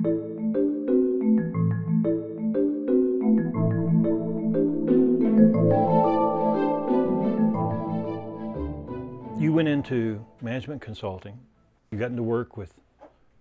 You went into management consulting. You got into work with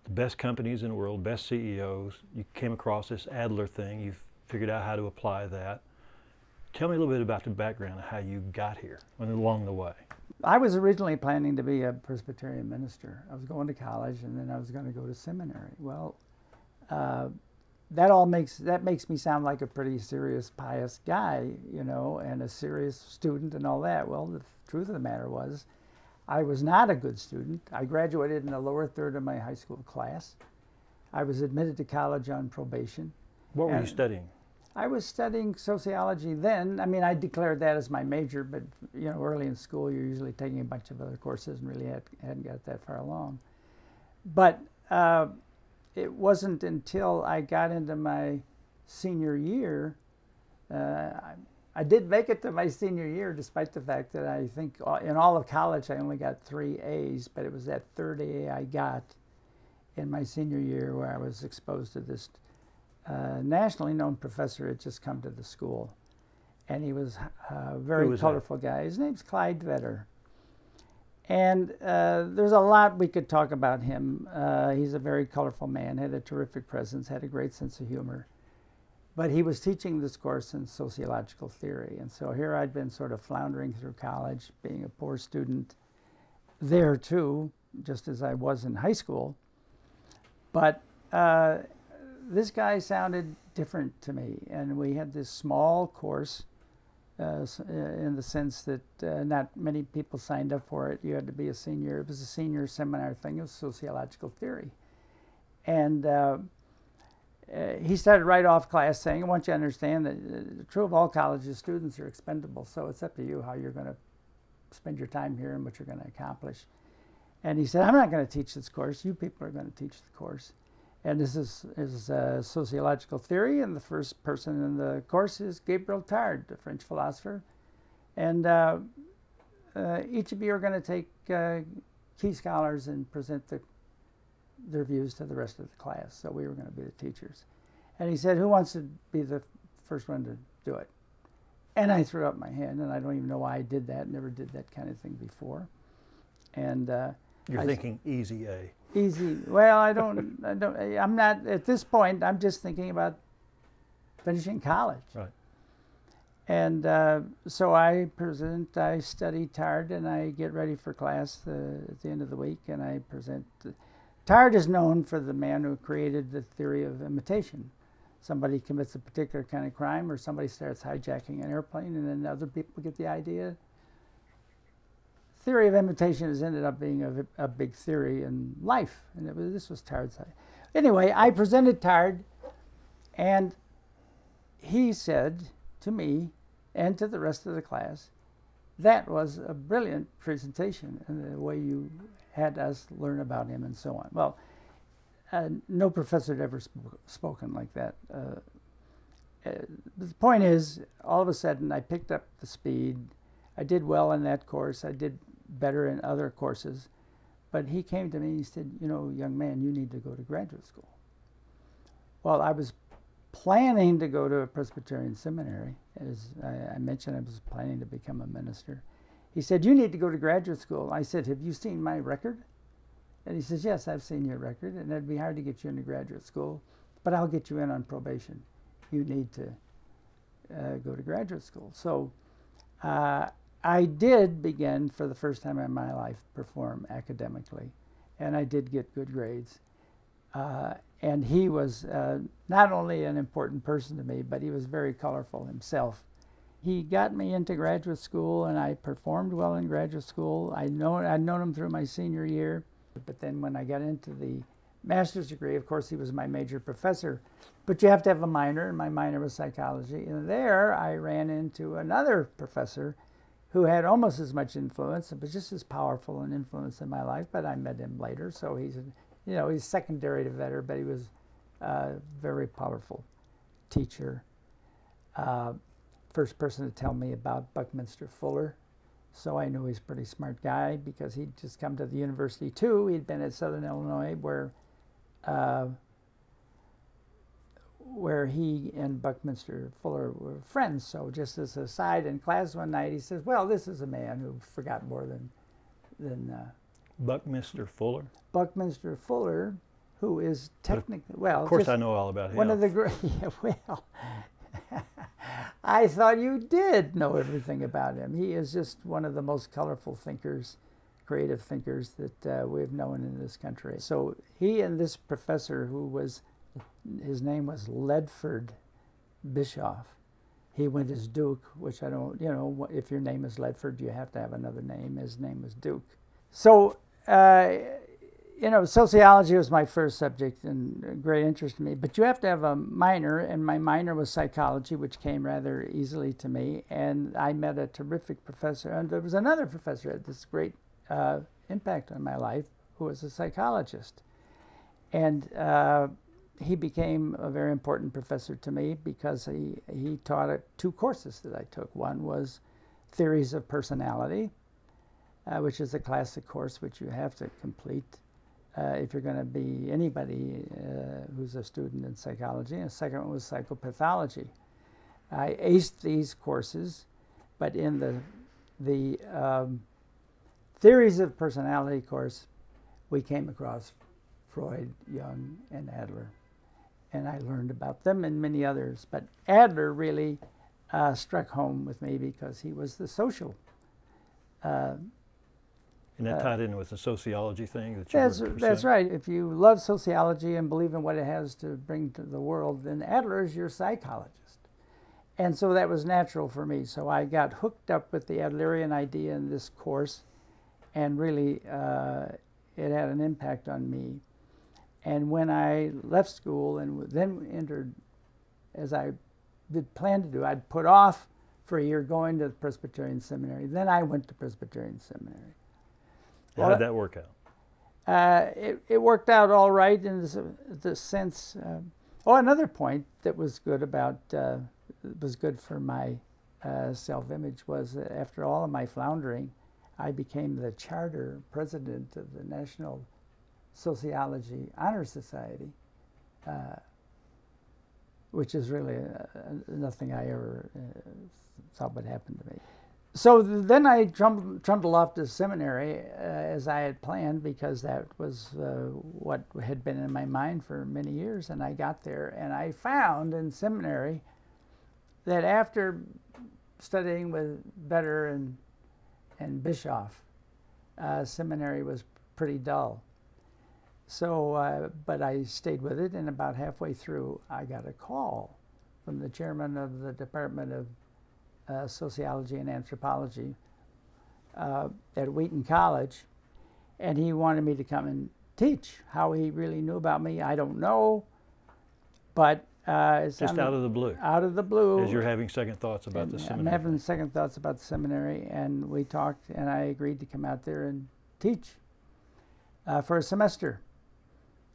the best companies in the world, best CEOs. You came across this Adler thing. You figured out how to apply that. Tell me a little bit about the background of how you got here and along the way. I was originally planning to be a Presbyterian minister. I was going to college and then I was going to go to seminary. Well, that makes me sound like a pretty serious, pious guy, you know, and a serious student and all that. Well, the truth of the matter was, I was not a good student. I graduated in the lower third of my high school class. I was admitted to college on probation. What were you studying? I was studying sociology then. I mean, I declared that as my major, but you know, early in school, you're usually taking a bunch of other courses and really hadn't got that far along. But it wasn't until I got into my senior year. I did make it to my senior year, despite the fact that I think in all of college I only got 3 A's, but it was that third A I got in my senior year where I was exposed to this nationally known professor had just come to the school. And he was a very colorful guy. His name's Clyde Vedder. And there's a lot we could talk about him. He's a very colorful man, had a terrific presence, had a great sense of humor. But he was teaching this course in sociological theory. And so here I'd been sort of floundering through college, being a poor student there too, just as I was in high school. But this guy sounded different to me. And we had this small course in the sense that not many people signed up for it. You had to be a senior. It was a senior seminar thing. It was sociological theory. And he started right off class saying, I want you to understand that true of all colleges, students are expendable, so it's up to you how you're going to spend your time here and what you're going to accomplish. And he said, I'm not going to teach this course. You people are going to teach the course. And this is sociological theory, and the first person in the course is Gabriel Tarde, the French philosopher. And each of you are going to take key scholars and present their views to the rest of the class. So we were going to be the teachers. And he said, who wants to be the first one to do it? And I threw up my hand, and I don't even know why I did that. Never did that kind of thing before. And you're thinking easy A. Easy. Well, I'm not, at this point, I'm just thinking about finishing college. Right. And so I study Tarde, and I get ready for class at the end of the week, and I present. Tarde is known for the man who created the theory of imitation. Somebody commits a particular kind of crime, or somebody starts hijacking an airplane, and then other people get the idea. Theory of imitation has ended up being a big theory in life, and this was Tarde's idea. Anyway, I presented Tarde, and he said to me and to the rest of the class, that was a brilliant presentation, and the way you had us learn about him and so on. Well, no professor had ever spoken like that. The point is, all of a sudden, I picked up the speed. I did well in that course. I did better in other courses. But he came to me and he said, you know, young man, you need to go to graduate school. Well, I was planning to go to a Presbyterian seminary. As I mentioned, I was planning to become a minister. He said, you need to go to graduate school. I said, have you seen my record? And he says, yes, I've seen your record, and it'd be hard to get you into graduate school, but I'll get you in on probation. You need to go to graduate school. So I did begin, for the first time in my life, perform academically, and I did get good grades. And he was not only an important person to me, but he was very colorful himself. He got me into graduate school, and I performed well in graduate school. I'd known him through my senior year, but then when I got into the master's degree, of course, he was my major professor, but you have to have a minor, and my minor was psychology. And there I ran into another professor who had almost as much influence, but just as powerful an influence in my life, but I met him later, so he's secondary to Vedder, but he was a very powerful teacher. First person to tell me about Buckminster Fuller, so I knew he's a pretty smart guy because he'd just come to the university too. He'd been at Southern Illinois, where where he and Buckminster Fuller were friends. So just as a side in class one night, he says, well, this is a man who forgot more than Buckminster Fuller? Buckminster Fuller, who is technically, well, of course I know all about him. One of the great, yeah, well, I thought you did know everything about him. He is just one of the most colorful thinkers, creative thinkers that we've known in this country. So he and this professor, who was, his name was Ledford Bischoff. He went as Duke, which I don't, you know, if your name is Ledford, you have to have another name. His name was Duke. So, you know, sociology was my first subject and a great interest to me. But you have to have a minor, and my minor was psychology, which came rather easily to me. And I met a terrific professor, and there was another professor who had this great impact on my life, who was a psychologist. And he became a very important professor to me because he taught two courses that I took. One was Theories of Personality, which is a classic course which you have to complete if you're going to be anybody who's a student in psychology. And the second one was Psychopathology. I aced these courses, but in the Theories of Personality course, we came across Freud, Jung, and Adler. And I learned about them and many others. But Adler really struck home with me because he was the social. And that tied in with the sociology thing that you were pursuing? That's right. If you love sociology and believe in what it has to bring to the world, then Adler is your psychologist. And so that was natural for me. So I got hooked up with the Adlerian idea in this course, and really it had an impact on me. And when I left school and then entered, as I did plan to do, I'd put off for a year going to the Presbyterian Seminary. Then I went to Presbyterian Seminary. How did that work out? It worked out all right in the sense. Another point that was good about was good for my self-image was that after all of my floundering, I became the charter president of the National Sociology Honor Society, which is really nothing I ever thought would happen to me. So then I trundled off to seminary as I had planned, because that was what had been in my mind for many years. And I got there, and I found in seminary that after studying with Vedder and Bischoff, seminary was pretty dull. So, but I stayed with it, and about halfway through, I got a call from the chairman of the Department of Sociology and Anthropology at Wheaton College, and he wanted me to come and teach. How he really knew about me, I don't know, but just out of the blue. Out of the blue. As you're having second thoughts about the seminary. I'm having second thoughts about the seminary, and we talked, and I agreed to come out there and teach for a semester.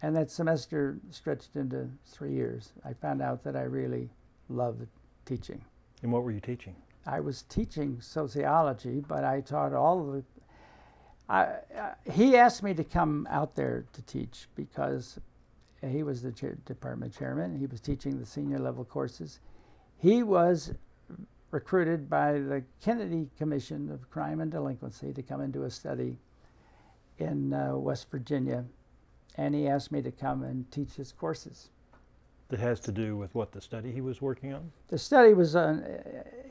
And that semester stretched into 3 years. I found out that I really loved teaching. And what were you teaching? I was teaching sociology, but I taught all of the... he asked me to come out there to teach because he was the department chairman. He was teaching the senior level courses. He was recruited by the Kennedy Commission of Crime and Delinquency to come and do a study in West Virginia. And he asked me to come and teach his courses. That has to do with what, the study he was working on? The study was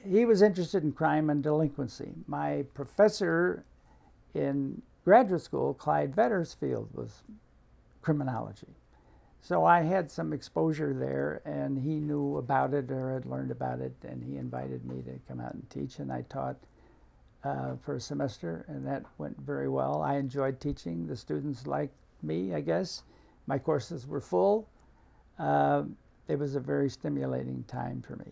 he was interested in crime and delinquency. My professor in graduate school, Clyde Vedder's field, was criminology. So I had some exposure there, and he knew about it or had learned about it, and he invited me to come out and teach, and I taught for a semester, and that went very well. I enjoyed teaching. The students liked me, I guess. My courses were full. It was a very stimulating time for me.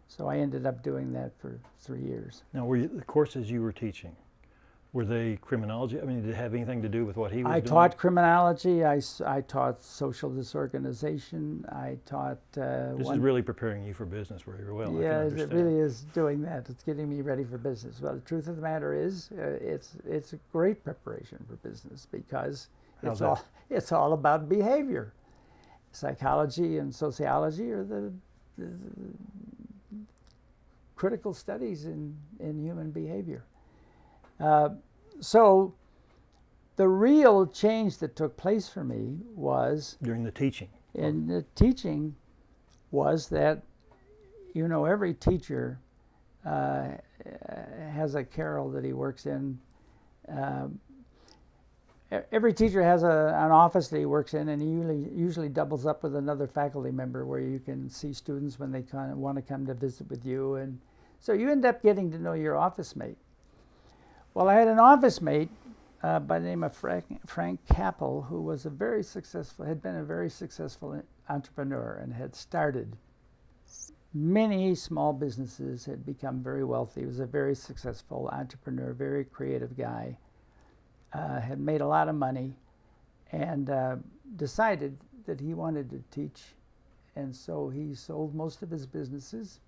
So I ended up doing that for 3 years. Now, were the courses you were teaching, were they criminology? I mean, did it have anything to do with what he was doing? I taught criminology. I taught social disorganization. I taught... this is really preparing you for business very well. Yeah, it really is doing that. It's getting me ready for business. Well, the truth of the matter is, it's a great preparation for business because it's all about behavior. psychology and sociology are the critical studies in human behavior. So the real change that took place for me was during the teaching. In the teaching was that, you know, every teacher has a carrel that he works in. Every teacher has an office that he works in, and he usually doubles up with another faculty member where you can see students when they kind of want to come to visit with you. And so you end up getting to know your office mate. Well, I had an office mate by the name of Frank Capel, who was had been a very successful entrepreneur and had started many small businesses, had become very wealthy. He was a very successful entrepreneur, very creative guy, had made a lot of money, and decided that he wanted to teach. And so he sold most of his businesses.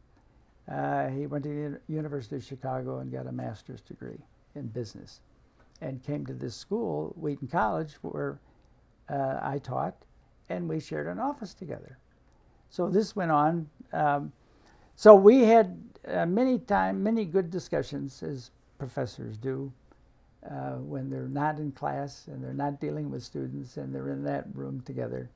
He went to the University of Chicago and got a master's degree in business, and came to this school, Wheaton College, where I taught, and we shared an office together. So this went on. So we had many good discussions, as professors do, when they're not in class and they're not dealing with students and they're in that room together.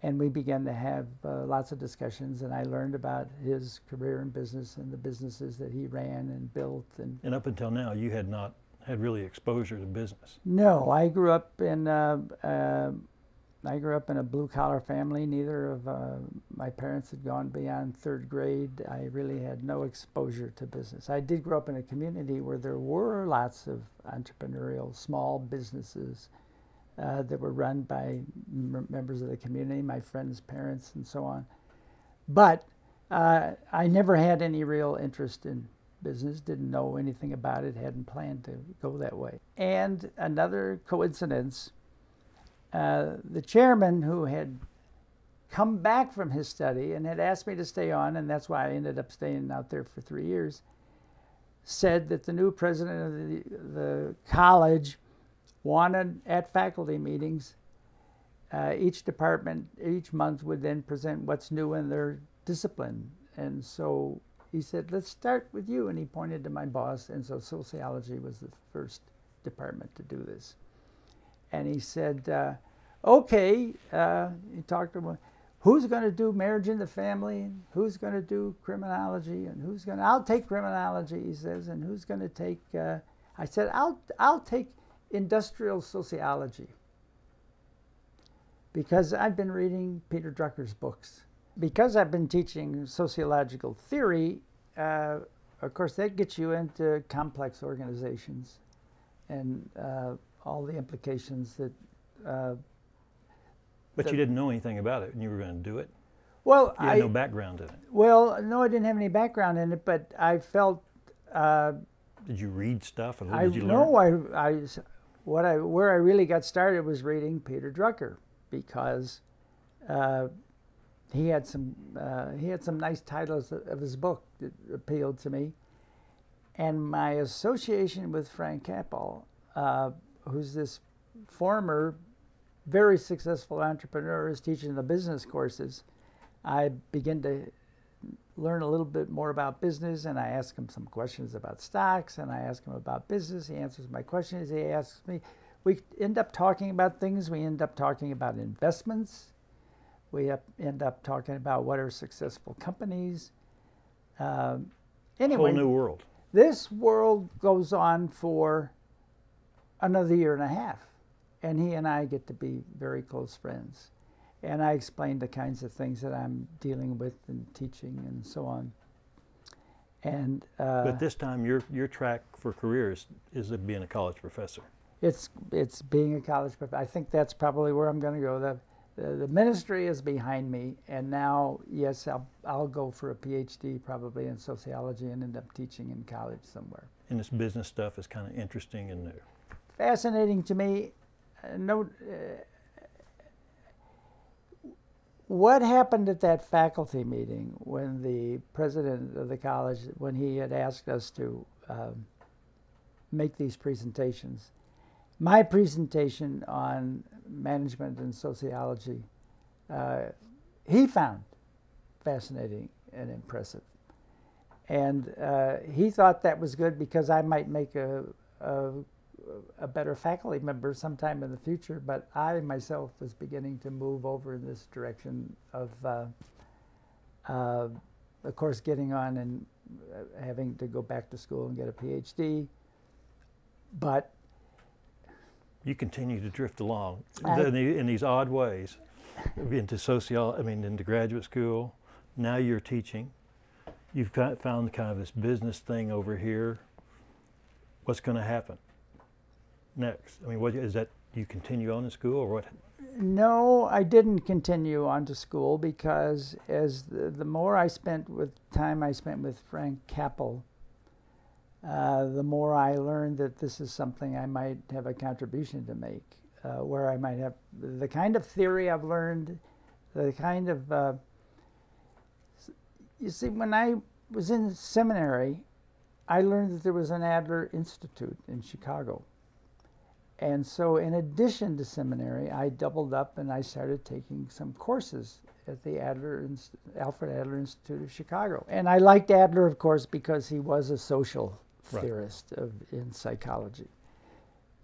And we began to have lots of discussions, and I learned about his career in business and the businesses that he ran and built. And up until now, you had not had really exposure to business. No, I grew up in a blue-collar family. Neither of my parents had gone beyond third grade. I really had no exposure to business. I did grow up in a community where there were lots of entrepreneurial small businesses that were run by members of the community, my friends' parents, and so on. But I never had any real interest in business, didn't know anything about it, hadn't planned to go that way. And another coincidence, the chairman, who had come back from his study and had asked me to stay on, and that's why I ended up staying out there for 3 years, said that the new president of the college wanted, at faculty meetings, each department each month would then present what's new in their discipline. And so he said, let's start with you. And he pointed to my boss, and so sociology was the first department to do this. And he said, okay, he talked to him, who's going to do marriage in the family, and who's going to do criminology, and who's going to, I'll take criminology, he says, and who's going to take, I said, I'll take industrial sociology, because I've been reading Peter Drucker's books. Because I've been teaching sociological theory, of course that gets you into complex organizations and all the implications that... But you didn't know anything about it and you were going to do it? Well, you had no background in it? Well, no, I didn't have any background in it, but I felt... did you read stuff, and what did you learn? No, where I really got started was reading Peter Drucker, because he had some nice titles of his book that appealed to me, and my association with Frank Capel, who's this former very successful entrepreneur, is teaching the business courses. I began to learn a little bit more about business, and I ask him some questions about stocks, and I ask him about business. He answers my questions. He asks me. We end up talking about things. We end up talking about investments. We end up talking about what are successful companies. Anyway, whole new world. This world goes on for another year and a half, and he and I get to be very close friends. And I explained the kinds of things that I'm dealing with and teaching and so on. And but this time, your track for career is being a college professor. It's being a college professor. I think that's probably where I'm going to go. The ministry is behind me, and now, yes, I'll go for a PhD probably in sociology and end up teaching in college somewhere. And this business stuff is kind of interesting and new. Fascinating to me. What happened at that faculty meeting when the president of the college, when he had asked us to make these presentations, my presentation on management and sociology, he found fascinating and impressive. And he thought that was good because I might make a better faculty member sometime in the future, but I myself was beginning to move over in this direction of course, getting on and having to go back to school and get a PhD. But you continue to drift along in these odd ways into into graduate school. Now you're teaching. You've found kind of this business thing over here. What's going to happen next? I mean, what is that? You continue on in school, or what? No, I didn't continue on to school because as the more time I spent with Frank Capel, the more I learned that this is something I might have a contribution to make, where I might have the kind of theory I've learned, the kind of, you see, when I was in seminary, I learned that there was an Adler Institute in Chicago. And so in addition to seminary, I doubled up and I started taking some courses at the Alfred Adler Institute of Chicago. And I liked Adler, of course, because he was a social theorist in psychology.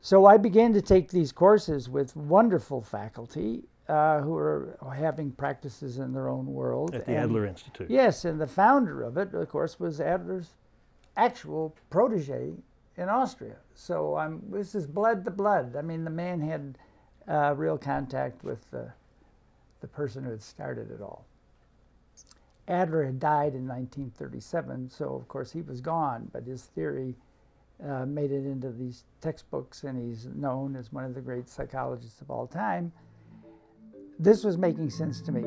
So I began to take these courses with wonderful faculty who are having practices in their own world. At the Adler Institute. Yes, and the founder of it, of course, was Adler's actual protege in Austria. So this is blood to blood. I mean, the man had real contact with the person who had started it all. Adler had died in 1937, so of course he was gone, but his theory made it into these textbooks, and he's known as one of the great psychologists of all time. This was making sense to me.